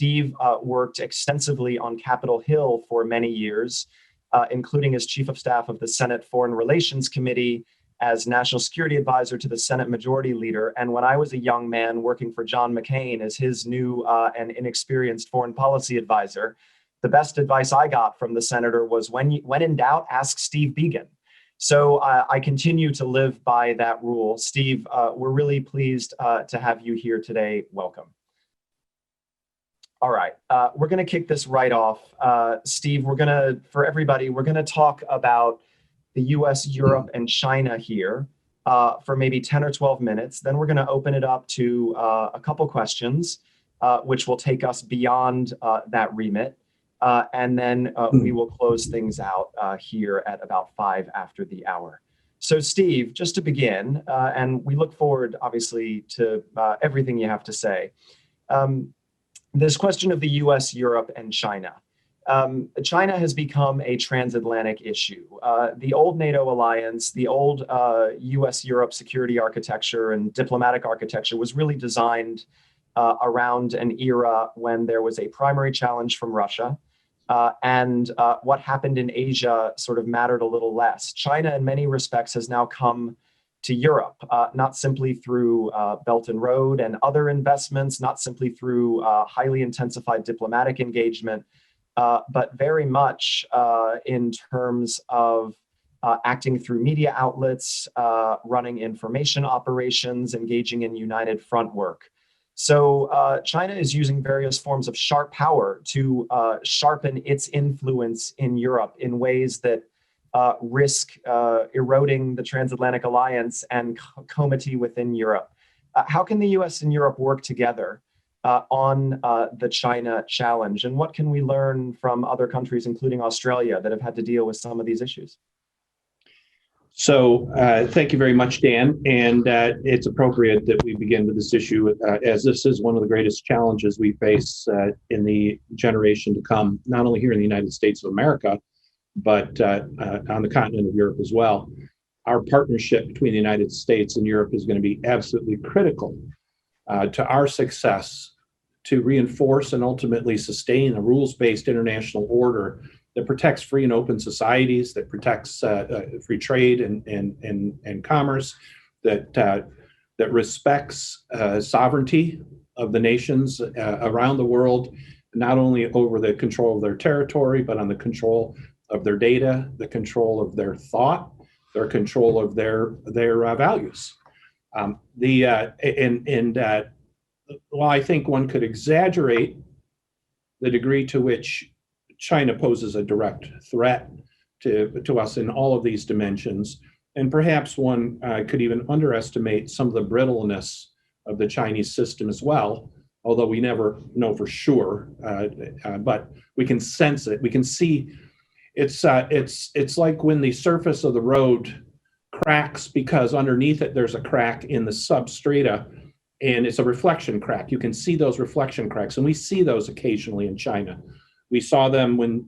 Steve worked extensively on Capitol Hill for many years, including as Chief of Staff of the Senate Foreign Relations Committee, as National Security Advisor to the Senate Majority Leader. And when I was a young man working for John McCain as his new and inexperienced foreign policy advisor, the best advice I got from the senator was when in doubt, ask Steve Biegun. So I continue to live by that rule. Steve, we're really pleased to have you here today. Welcome. All right, we're going to kick this right off. Steve, for everybody, we're going to talk about the US, Europe, and China here for maybe 10 or 12 minutes. Then we're going to open it up to a couple questions, which will take us beyond that remit. And then we will close things out here at about 5 after the hour. So Steve, just to begin, and we look forward, obviously, to everything you have to say. This question of the US, Europe, and China. China has become a transatlantic issue. The old NATO alliance, the old US-Europe security architecture and diplomatic architecture was really designed around an era when there was a primary challenge from Russia. And what happened in Asia sort of mattered a little less. China, in many respects, has now come to Europe, not simply through Belt and Road and other investments, not simply through highly intensified diplomatic engagement, but very much in terms of acting through media outlets, running information operations, engaging in united front work. So China is using various forms of sharp power to sharpen its influence in Europe in ways that risk eroding the transatlantic alliance and comity within Europe. How can the US and Europe work together on the China challenge? And what can we learn from other countries, including Australia, that have had to deal with some of these issues? So thank you very much, Dan. And it's appropriate that we begin with this issue as this is one of the greatest challenges we face in the generation to come, not only here in the United States of America, but on the continent of Europe as well. Our partnership between the United States and Europe is going to be absolutely critical to our success to reinforce and ultimately sustain a rules-based international order that protects free and open societies, that protects free trade and commerce, that respects sovereignty of the nations around the world, not only over the control of their territory, but on the control of their data, the control of their thought, their control of their values. While I think one could exaggerate the degree to which China poses a direct threat to us in all of these dimensions, and perhaps one could even underestimate some of the brittleness of the Chinese system as well, although we never know for sure, but we can sense it. We can see it's like when the surface of the road cracks because underneath it there's a crack in the substrata, and it's a reflection crack. You can see those reflection cracks, and we see those occasionally in China. We saw them when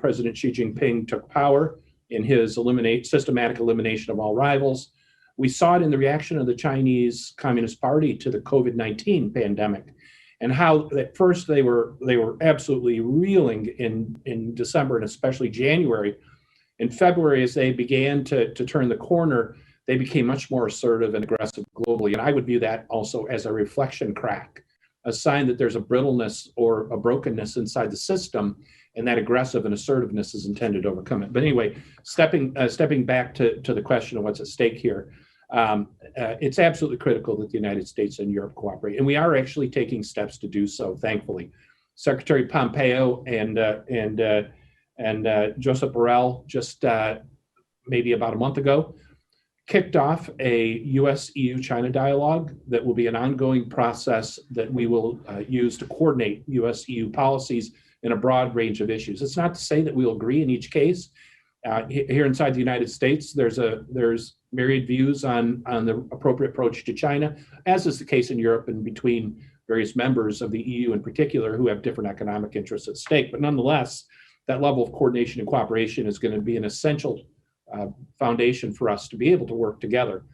President Xi Jinping took power in his systematic elimination of all rivals. We saw it in the reaction of the Chinese Communist Party to the COVID-19 pandemic, and how at first they were absolutely reeling in December and especially January. In February, as they began to turn the corner, they became much more assertive and aggressive globally. And I would view that also as a reflection crack, a sign that there's a brittleness or a brokenness inside the system, and that aggressive and assertiveness is intended to overcome it. But anyway, stepping back to the question of what's at stake here, it's absolutely critical that the United States and Europe cooperate, and we are actually taking steps to do so, thankfully. Secretary Pompeo and Josep Borrell just maybe about a month ago kicked off a US-EU-China dialogue that will be an ongoing process that we will use to coordinate US-EU policies in a broad range of issues. It's not to say that we'll agree in each case. Here inside the United States, there's myriad views on the appropriate approach to China, as is the case in Europe and between various members of the EU in particular who have different economic interests at stake. But nonetheless, that level of coordination and cooperation is going to be an essential foundation for us to be able to work together.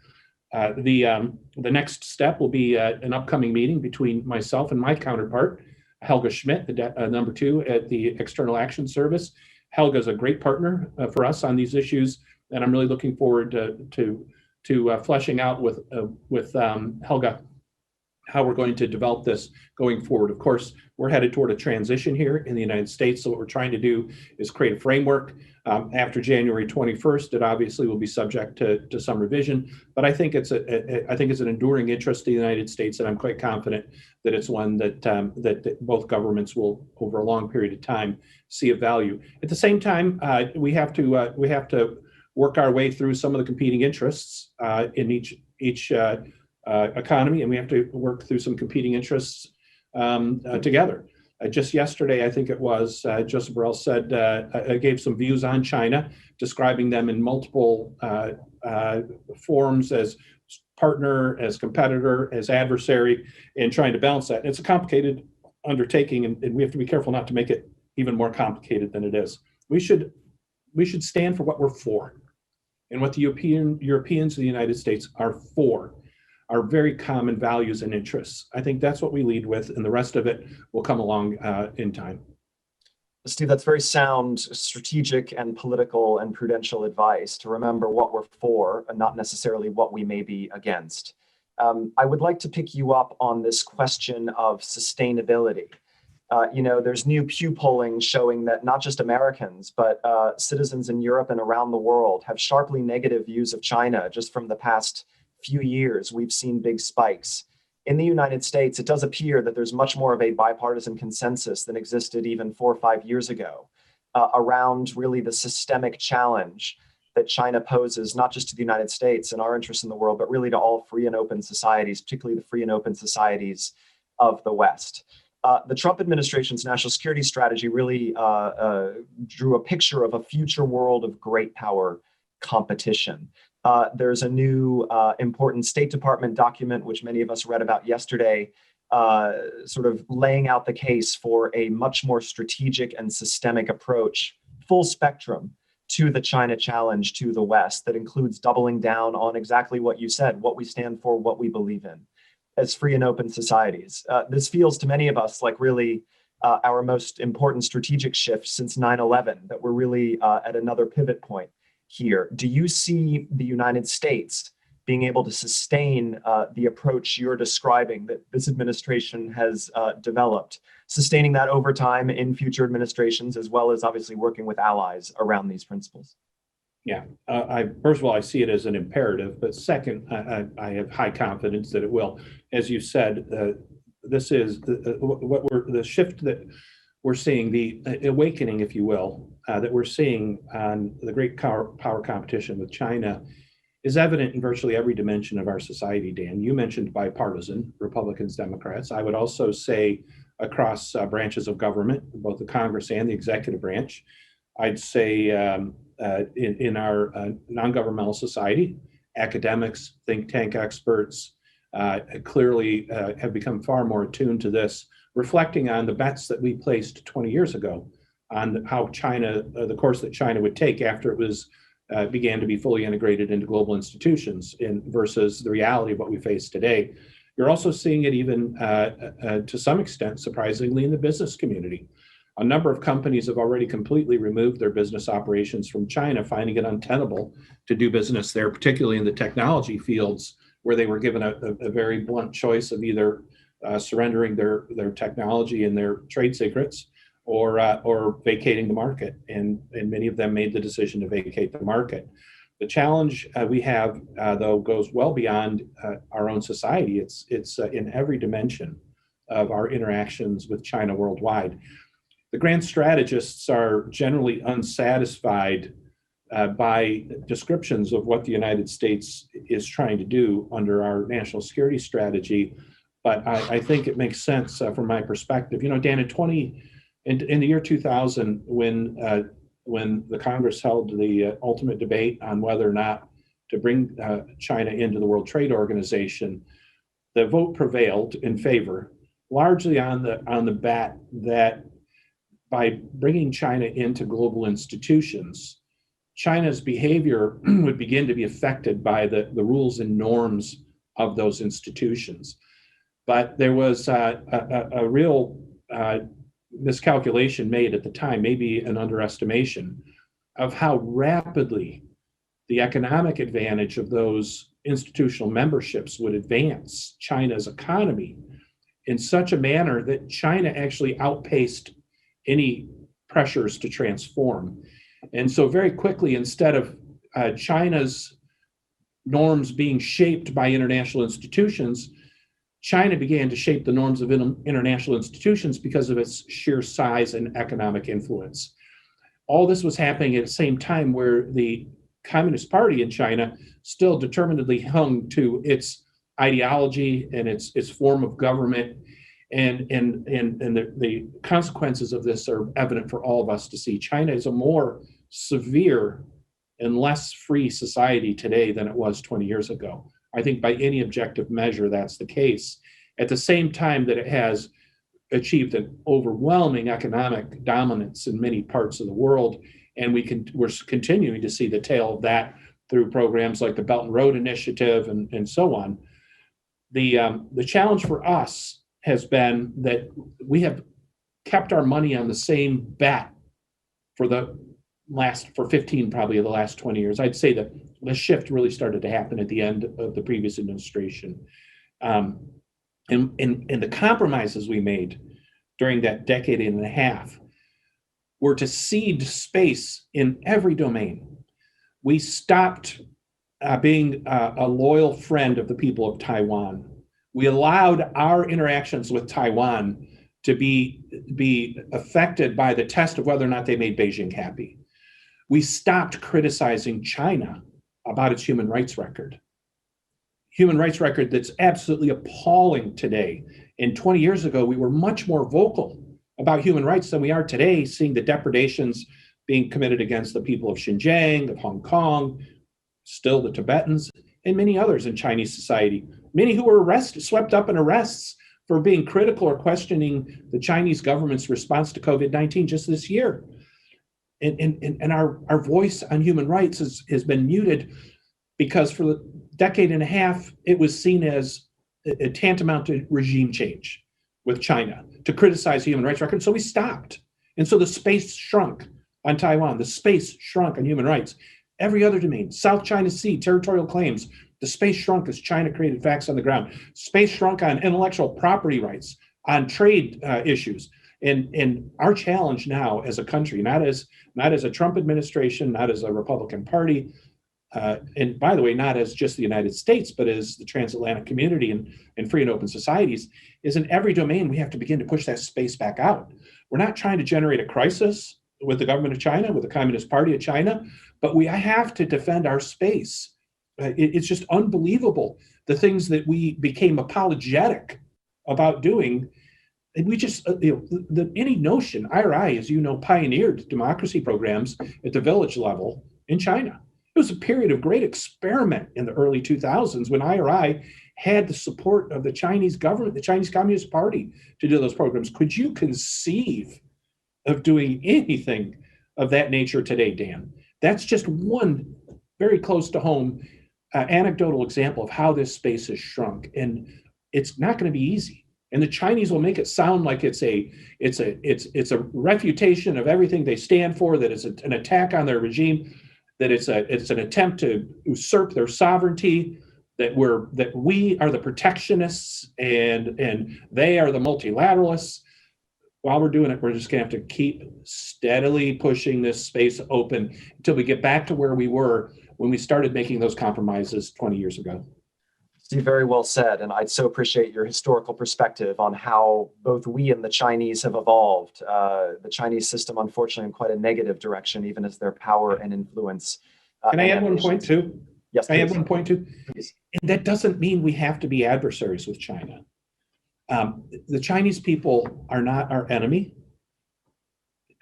The next step will be an upcoming meeting between myself and my counterpart, Helga Schmidt, the number 2 at the External Action Service. Helga is a great partner for us on these issues, and I'm really looking forward to fleshing out with Helga how we're going to develop this going forward. Of course, we're headed toward a transition here in the United States. So what we're trying to do is create a framework. After January 21st, it obviously will be subject to some revision, but I think it's an enduring interest of the United States, and I'm quite confident that it's one that both governments will, over a long period of time, see a value. At the same time, we have to work our way through some of the competing interests in each economy, and we have to work through some competing interests together. Just yesterday, I think it was, Joseph Borrell said, gave some views on China, describing them in multiple forms as partner, as competitor, as adversary, and trying to balance that. It's a complicated undertaking, and we have to be careful not to make it even more complicated than it is. We should stand for what we're for, and what the Europeans of the United States are for are very common values and interests. I think that's what we lead with, and the rest of it will come along in time. Steve, that's very sound strategic and political and prudential advice to remember what we're for and not necessarily what we may be against. I would like to pick you up on this question of sustainability. There's new Pew polling showing that not just Americans, but citizens in Europe and around the world have sharply negative views of China. Just from the past few years, we've seen big spikes. In the United States, it does appear that there's much more of a bipartisan consensus than existed even 4 or 5 years ago around really the systemic challenge that China poses, not just to the United States and our interests in the world, but really to all free and open societies, particularly the free and open societies of the West. The Trump administration's national security strategy really drew a picture of a future world of great power competition. There's a new important State Department document, which many of us read about yesterday, sort of laying out the case for a much more strategic and systemic approach, full spectrum, to the China challenge to the West that includes doubling down on exactly what you said, what we stand for, what we believe in as free and open societies. This feels to many of us like really our most important strategic shift since 9/11, that we're really at another pivot point here. Do you see the United States being able to sustain the approach you're describing that this administration has developed, sustaining that over time in future administrations, as well as obviously working with allies around these principles? Yeah, first of all, I see it as an imperative, but second, I have high confidence that it will. As you said, this is the shift that we're seeing, the awakening, if you will, that we're seeing on the great power competition with China is evident in virtually every dimension of our society, Dan. You mentioned bipartisan, Republicans, Democrats. I would also say across branches of government, both the Congress and the executive branch. I'd say in our non-governmental society, academics, think tank experts clearly have become far more attuned to this, reflecting on the bets that we placed 20 years ago on how China, the course that China would take after it was began to be fully integrated into global institutions versus the reality of what we face today. You're also seeing it even to some extent, surprisingly, in the business community. A number of companies have already completely removed their business operations from China, finding it untenable to do business there, particularly in the technology fields, where they were given a very blunt choice of either surrendering their technology and their trade secrets or vacating the market. And many of them made the decision to vacate the market. The challenge we have, though, goes well beyond our own society. It's in every dimension of our interactions with China worldwide. The grand strategists are generally unsatisfied by descriptions of what the United States is trying to do under our national security strategy. But I think it makes sense from my perspective. You know, Dan, in the year 2000, when the Congress held the ultimate debate on whether or not to bring China into the World Trade Organization, the vote prevailed in favor, largely on the bet that by bringing China into global institutions, China's behavior would begin to be affected by the rules and norms of those institutions. But there was a real miscalculation made at the time, maybe an underestimation of how rapidly the economic advantage of those institutional memberships would advance China's economy in such a manner that China actually outpaced any pressures to transform. And so very quickly, instead of China's norms being shaped by international institutions, China began to shape the norms of international institutions because of its sheer size and economic influence. All this was happening at the same time where the Communist Party in China still determinedly hung to its ideology and its form of government. And the consequences of this are evident for all of us to see. China is a more severe and less free society today than it was 20 years ago. I think by any objective measure, that's the case. At the same time that it has achieved an overwhelming economic dominance in many parts of the world, and we're continuing to see the tail of that through programs like the Belt and Road Initiative and so on. The challenge for us has been that we have kept our money on the same bet for 15, probably of the last 20 years. I'd say that the shift really started to happen at the end of the previous administration. And the compromises we made during that decade and a half were to cede space in every domain. We stopped being a loyal friend of the people of Taiwan. We allowed our interactions with Taiwan to be affected by the test of whether or not they made Beijing happy. We stopped criticizing China about its human rights record. Human rights record that's absolutely appalling today. And 20 years ago, we were much more vocal about human rights than we are today, seeing the depredations being committed against the people of Xinjiang, of Hong Kong, still the Tibetans, and many others in Chinese society. Many who were swept up in arrests for being critical or questioning the Chinese government's response to COVID-19 just this year. And our voice on human rights has been muted because for a decade and a half, it was seen as a tantamount to regime change with China to criticize the human rights record. So we stopped. And so the space shrunk on Taiwan, the space shrunk on human rights. Every other domain, South China Sea, territorial claims, the space shrunk as China created facts on the ground. Space shrunk on intellectual property rights, on trade issues. And our challenge now as a country, not as a Trump administration, not as a Republican Party, and by the way, not as just the United States, but as the transatlantic community and free and open societies, is in every domain we have to begin to push that space back out. We're not trying to generate a crisis with the government of China, with the Communist Party of China, but we have to defend our space. It's just unbelievable the things that we became apologetic about doing. And we just, any notion, IRI, as you know, pioneered democracy programs at the village level in China. It was a period of great experiment in the early 2000s when IRI had the support of the Chinese government, the Chinese Communist Party, to do those programs. Could you conceive of doing anything of that nature today, Dan? That's just one very close to home anecdotal example of how this space has shrunk. And it's not going to be easy. And the Chinese will make it sound like it's a refutation of everything they stand for, that it's an attack on their regime, that it's an attempt to usurp their sovereignty, that we are the protectionists and they are the multilateralists. While we're doing it, we're just going to have to keep steadily pushing this space open until we get back to where we were when we started making those compromises 20 years ago. Steve, very well said. And I'd so appreciate your historical perspective on how both we and the Chinese have evolved. The Chinese system, unfortunately, in quite a negative direction, even as their power and influence. Can I add one point too? Yes, please. I add one point too. Please. And that doesn't mean we have to be adversaries with China. The Chinese people are not our enemy.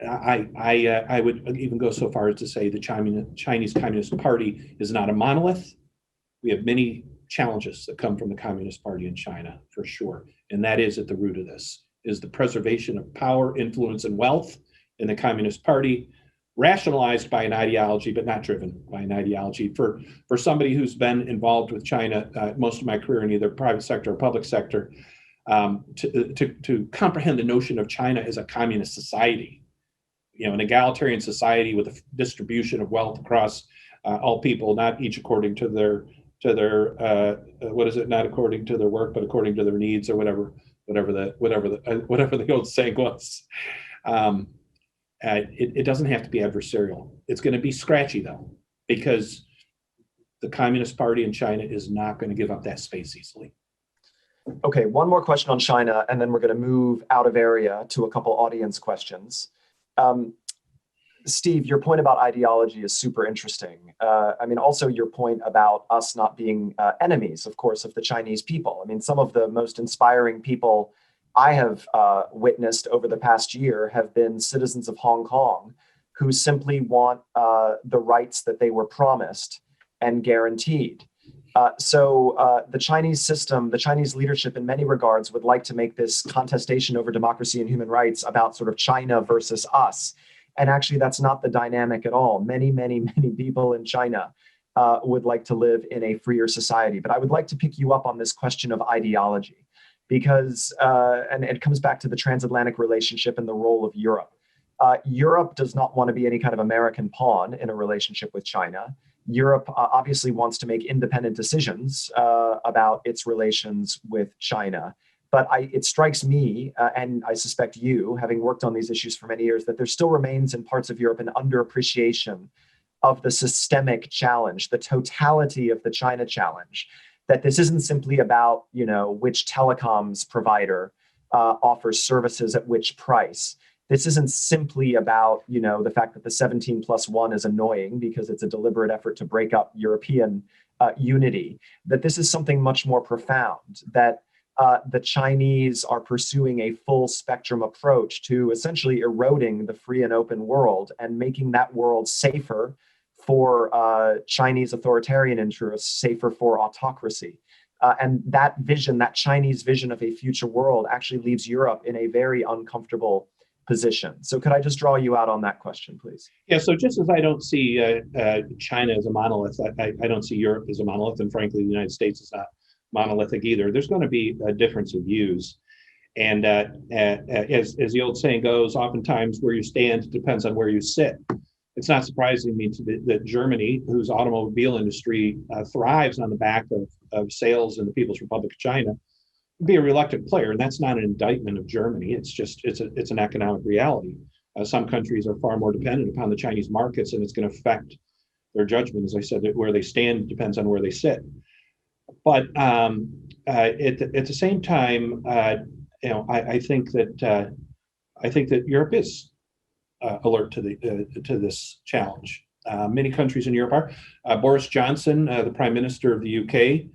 I would even go so far as to say the Chinese Communist Party is not a monolith. We have many challenges that come from the Communist Party in China, for sure. And that is at the root of this, is the preservation of power, influence, and wealth in the Communist Party, rationalized by an ideology, but not driven by an ideology. For somebody who's been involved with China most of my career in either private sector or public sector, to comprehend the notion of China as a communist society, an egalitarian society with a distribution of wealth across all people, not each according to their not according to their work, but according to their needs, or whatever the old saying was. It doesn't have to be adversarial. It's going to be scratchy though, because the Communist Party in China is not going to give up that space easily. Okay, one more question on China, and then we're going to move out of area to a couple audience questions. Steve, your point about ideology is super interesting. Also your point about us not being enemies, of course, of the Chinese people. Some of the most inspiring people I have witnessed over the past year have been citizens of Hong Kong who simply want the rights that they were promised and guaranteed. So the Chinese system, the Chinese leadership in many regards would like to make this contestation over democracy and human rights about sort of China versus us. And actually, that's not the dynamic at all. Many, many, many people in China would like to live in a freer society. But I would like to pick you up on this question of ideology, because, and it comes back to the transatlantic relationship and the role of Europe. Europe does not want to be any kind of American pawn in a relationship with China. Europe obviously wants to make independent decisions about its relations with China. But it strikes me, and I suspect you, having worked on these issues for many years, that there still remains in parts of Europe an underappreciation of the systemic challenge, the totality of the China challenge, that this isn't simply about, which telecoms provider offers services at which price. This isn't simply about, the fact that the 17+1 is annoying because it's a deliberate effort to break up European unity, that this is something much more profound, that the Chinese are pursuing a full spectrum approach to essentially eroding the free and open world and making that world safer for Chinese authoritarian interests, safer for autocracy. And that vision, that Chinese vision of a future world, actually leaves Europe in a very uncomfortable position. So could I just draw you out on that question, please? Yeah, so just as I don't see China as a monolith, I don't see Europe as a monolith, and frankly, the United States is not monolithic either. There's going to be a difference of views. And as the old saying goes, oftentimes where you stand depends on where you sit. It's not surprising to me that Germany, whose automobile industry thrives on the back of sales in the People's Republic of China, would be a reluctant player. And that's not an indictment of Germany. It's an economic reality. Some countries are far more dependent upon the Chinese markets, and it's going to affect their judgment. As I said, that where they stand depends on where they sit. But at the same time, I think that Europe is alert to this challenge. Many countries in Europe are. Boris Johnson, the Prime Minister of the UK,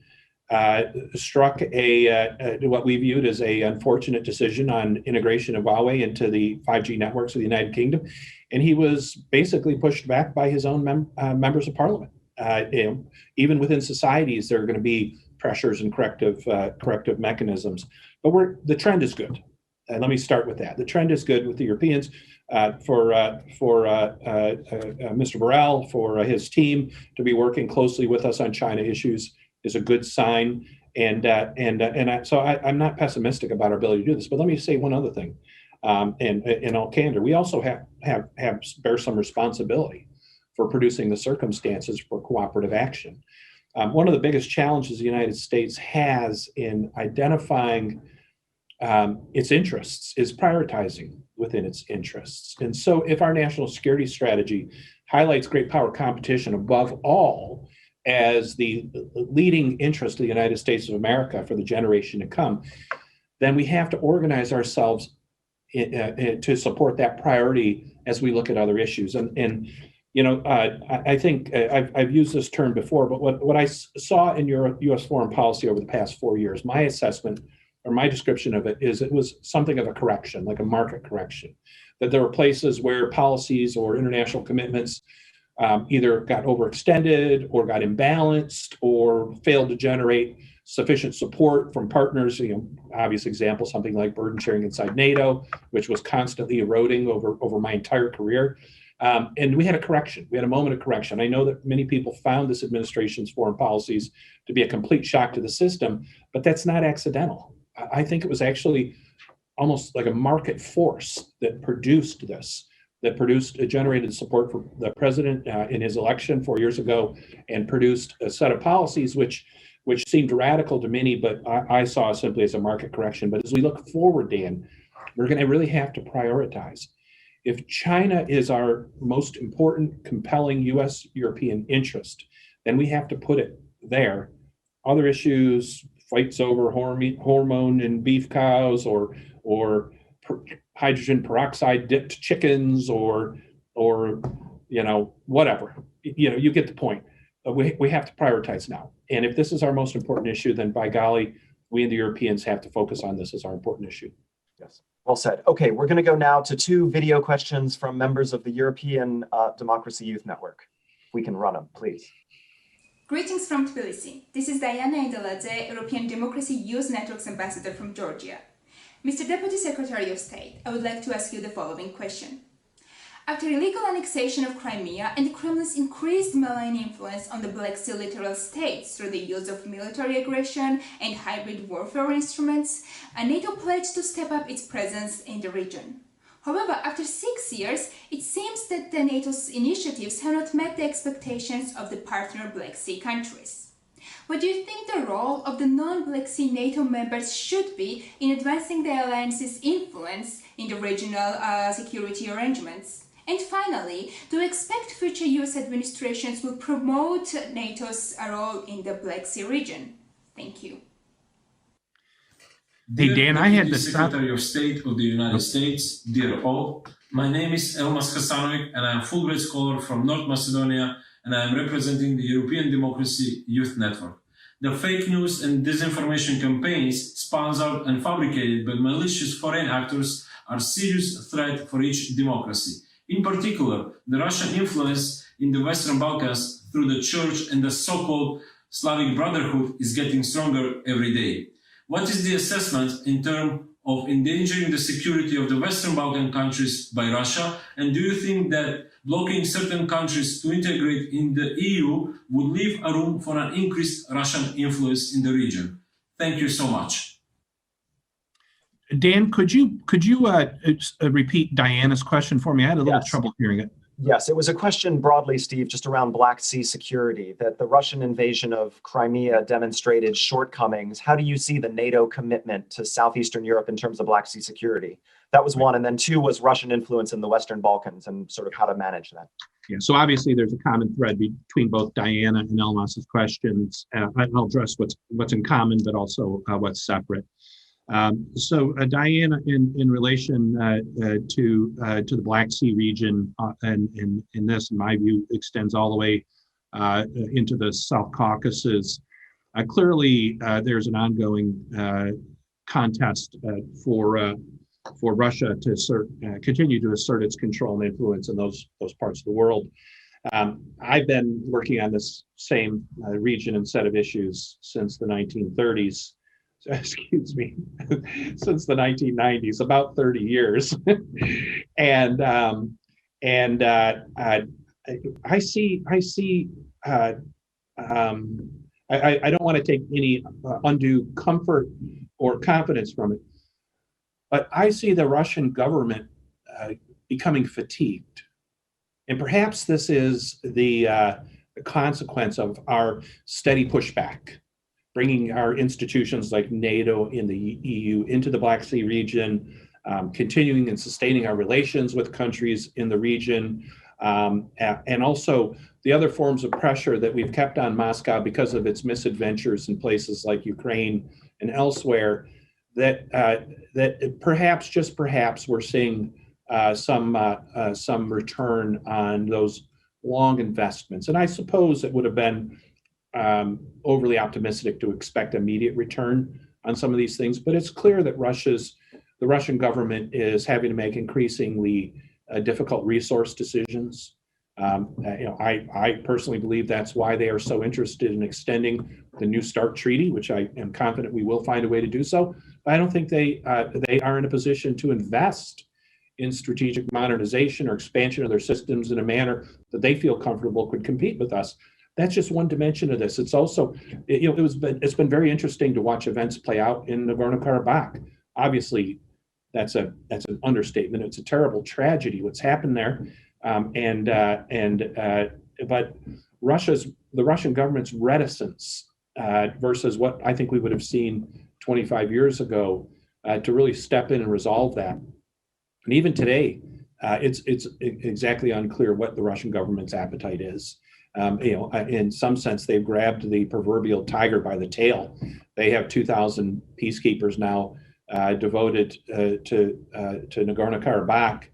struck what we viewed as a unfortunate decision on integration of Huawei into the 5G networks of the United Kingdom, and he was basically pushed back by his own members of Parliament. Even within societies, there are going to be pressures and corrective mechanisms. But the trend is good. Let me start with that. The trend is good with the Europeans. For Mr. Borrell, for his team to be working closely with us on China issues is a good sign. So I'm not pessimistic about our ability to do this. But let me say one other thing. In all candor, we also bear some responsibility for producing the circumstances for cooperative action. One of the biggest challenges the United States has in identifying its interests is prioritizing within its interests. And so if our national security strategy highlights great power competition above all as the leading interest of the United States of America for the generation to come, then we have to organize ourselves to support that priority as we look at other issues. I think I've used this term before, but what I saw in your U.S. foreign policy over the past 4 years, my assessment or my description of it is it was something of a correction, like a market correction, that there were places where policies or international commitments either got overextended or got imbalanced or failed to generate sufficient support from partners. Obvious example, something like burden sharing inside NATO, which was constantly eroding over my entire career. And we had a correction. We had a moment of correction. I know that many people found this administration's foreign policies to be a complete shock to the system, but that's not accidental. I think it was actually almost like a market force that produced this, generated support for the president in his election 4 years ago, and produced a set of policies which seemed radical to many, but I saw simply as a market correction. But as we look forward, Dan, we're going to really have to prioritize. If China is our most important, compelling U.S.-European interest, then we have to put it there. Other issues, fights over hormone in beef cows, or hydrogen peroxide dipped chickens, or whatever. You get the point. We have to prioritize now. And if this is our most important issue, then by golly, we and the Europeans have to focus on this as our important issue. Yes, well said. Okay, we're going to go now to 2 video questions from members of the European Democracy Youth Network. If we can run them, please. Greetings from Tbilisi. This is Diana Indeladze, European Democracy Youth Network's ambassador from Georgia. Mr. Deputy Secretary of State, I would like to ask you the following question. After illegal annexation of Crimea and the Kremlin's increased malign influence on the Black Sea littoral states through the use of military aggression and hybrid warfare instruments, NATO pledged to step up its presence in the region. However, after 6 years, it seems that the NATO's initiatives have not met the expectations of the partner Black Sea countries. What do you think the role of the non-Black Sea NATO members should be in advancing the alliance's influence in the regional security arrangements? And finally, do you expect future US administrations will promote NATO's role in the Black Sea region? Thank you. Hey Dan, I had the Secretary of State of the United States, dear all. My name is Elmas Hasanovic, and I am a Fulbright scholar from North Macedonia, and I am representing the European Democracy Youth Network. The fake news and disinformation campaigns sponsored and fabricated by malicious foreign actors are a serious threat for each democracy. In particular, the Russian influence in the Western Balkans through the Church and the so-called Slavic Brotherhood is getting stronger every day. What is the assessment in terms of endangering the security of the Western Balkan countries by Russia? And do you think that blocking certain countries to integrate in the EU would leave a room for an increased Russian influence in the region? Thank you so much. Dan, could you repeat Diana's question for me? I had a little trouble hearing it. Yes, it was a question broadly, Steve, just around Black Sea security, that the Russian invasion of Crimea demonstrated shortcomings. How do you see the NATO commitment to Southeastern Europe in terms of Black Sea security? That was one. And then 2 was Russian influence in the Western Balkans and sort of how to manage that. Yeah, so obviously there's a common thread between both Diana and Elmas's questions. I'll address what's in common, but also what's separate. So Diana, in relation to the Black Sea region, and this, in my view, extends all the way into the South Caucasus. Clearly, there's an ongoing contest for Russia to continue to assert its control and influence in those parts of the world. I've been working on this same region and set of issues since the 1930s. Excuse me, since the 1990s, about 30 years. and I see I don't want to take any undue comfort or confidence from it, but I see the Russian government becoming fatigued. And perhaps this is the consequence of our steady pushback, bringing our institutions like NATO and the EU into the Black Sea region, continuing and sustaining our relations with countries in the region, and also the other forms of pressure that we've kept on Moscow because of its misadventures in places like Ukraine and elsewhere, that perhaps, just perhaps, we're seeing some return on those long investments. And I suppose it would have been overly optimistic to expect immediate return on some of these things, but it's clear that the Russian government is having to make increasingly difficult resource decisions. I personally believe that's why they are so interested in extending the New START treaty, which I am confident we will find a way to do so. But I don't think they are in a position to invest in strategic modernization or expansion of their systems in a manner that they feel comfortable could compete with us. that's just one dimension of this. It's also, it's been very interesting to watch events play out in Nagorno-Karabakh. Obviously, that's an understatement. It's a terrible tragedy what's happened there, but the Russian government's reticence versus what I think we would have seen 25 years ago to really step in and resolve that. And even today, it's exactly unclear what the Russian government's appetite is. In some sense, they've grabbed the proverbial tiger by the tail. They have 2,000 peacekeepers now devoted to Nagorno-Karabakh,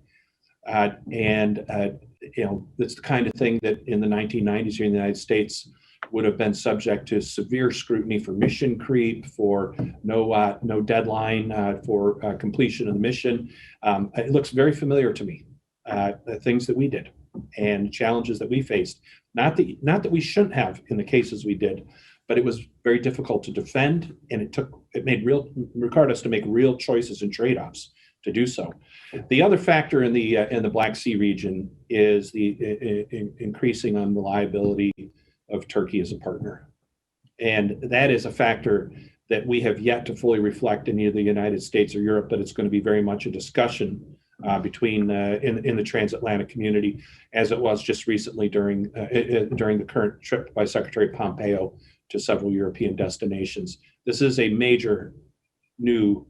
that's the kind of thing that in the 1990s here in the United States would have been subject to severe scrutiny for mission creep, for no deadline for completion of the mission. It looks very familiar to me, the things that we did and challenges that we faced. Not that we shouldn't have in the cases we did, but it was very difficult to defend, and it required us to make real choices and trade-offs to do so. The other factor in the Black Sea region is the increasing unreliability of Turkey as a partner. And that is a factor that we have yet to fully reflect in either the United States or Europe, but it's going to be very much a discussion between in the transatlantic community, as it was just recently during the current trip by Secretary Pompeo to several European destinations. This is a major new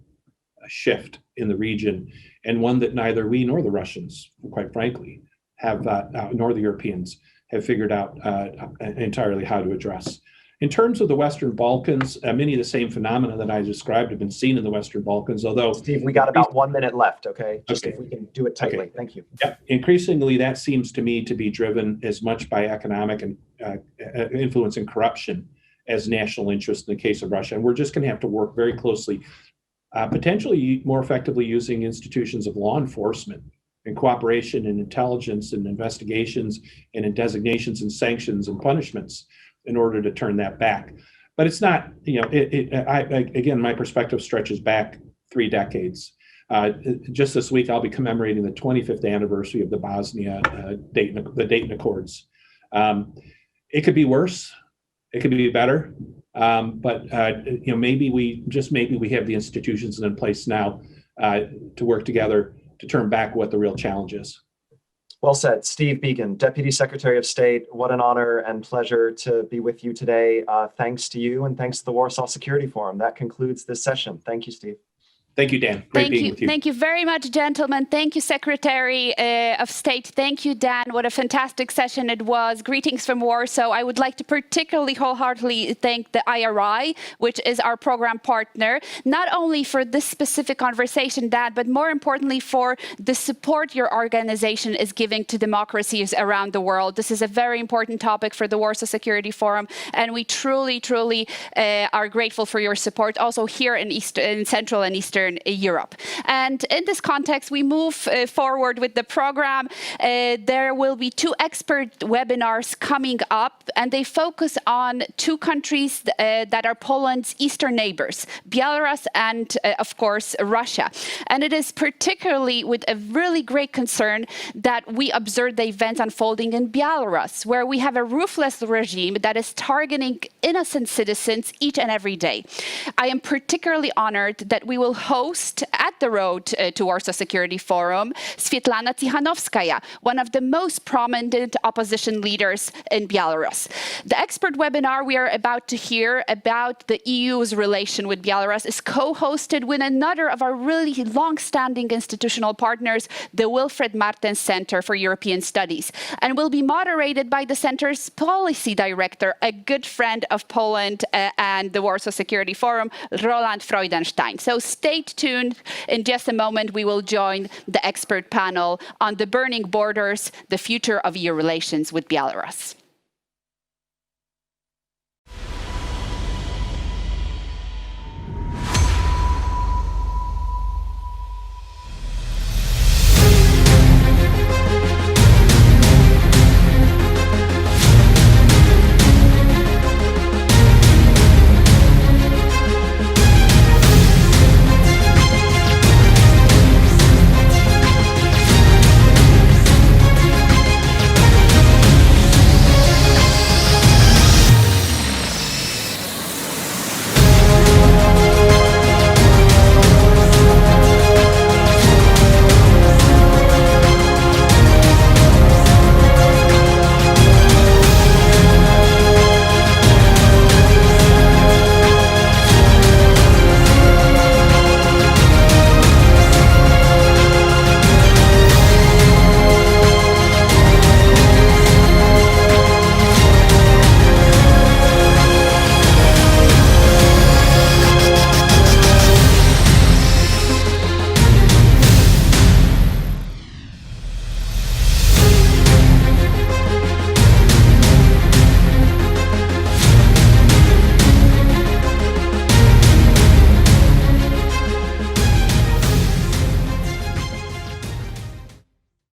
shift in the region, and one that neither we nor the Russians, quite frankly, have, nor the Europeans, have figured out entirely how to address. In terms of the Western Balkans, many of the same phenomena that I described have been seen in the Western Balkans, although— Steve, we got about 1 minute left, okay? Just Okay. if we can do it tightly. Okay. Thank you. Yeah, increasingly that seems to me to be driven as much by economic and influence and corruption as national interest in the case of Russia. And we're just going to have to work very closely, potentially more effectively using institutions of law enforcement and cooperation and intelligence and investigations and in designations and sanctions and punishments in order to turn that back. But it's not, again, my perspective stretches back 3 decades. Just this week, I'll be commemorating the 25th anniversary of the Bosnia Dayton Accords. It could be worse. It could be better. But maybe we have the institutions in place now to work together to turn back what the real challenge is. Well said. Steve Biegun, Deputy Secretary of State, what an honor and pleasure to be with you today. Thanks to you and thanks to the Warsaw Security Forum. That concludes this session. Thank you, Steve. Thank you, Dan. Great being with you. Thank you very much, gentlemen. Thank you, Secretary of State. Thank you, Dan. What a fantastic session it was. Greetings from Warsaw. I would like to particularly wholeheartedly thank the IRI, which is our program partner, not only for this specific conversation, Dan, but more importantly for the support your organization is giving to democracies around the world. This is a very important topic for the Warsaw Security Forum, and we truly, truly are grateful for your support also here in Central and Eastern Europe. And in this context, we move forward with the program. There will be 2 expert webinars coming up, and they focus on 2 countries that are Poland's eastern neighbors, Belarus and, of course, Russia. And it is particularly with a really great concern that we observe the events unfolding in Belarus, where we have a ruthless regime that is targeting innocent citizens each and every day. I am particularly honored that we will host at the road to Warsaw Security Forum, Svetlana Tikhanovskaya, one of the most prominent opposition leaders in Belarus. The expert webinar we are about to hear about the EU's relation with Belarus is co-hosted with another of our really long-standing institutional partners, the Wilfred Martens Center for European Studies, and will be moderated by the center's policy director, a good friend of Poland and the Warsaw Security Forum, Roland Freudenstein. So stay tuned. In just a moment, we will join the expert panel on the burning borders, the future of EU relations with Belarus.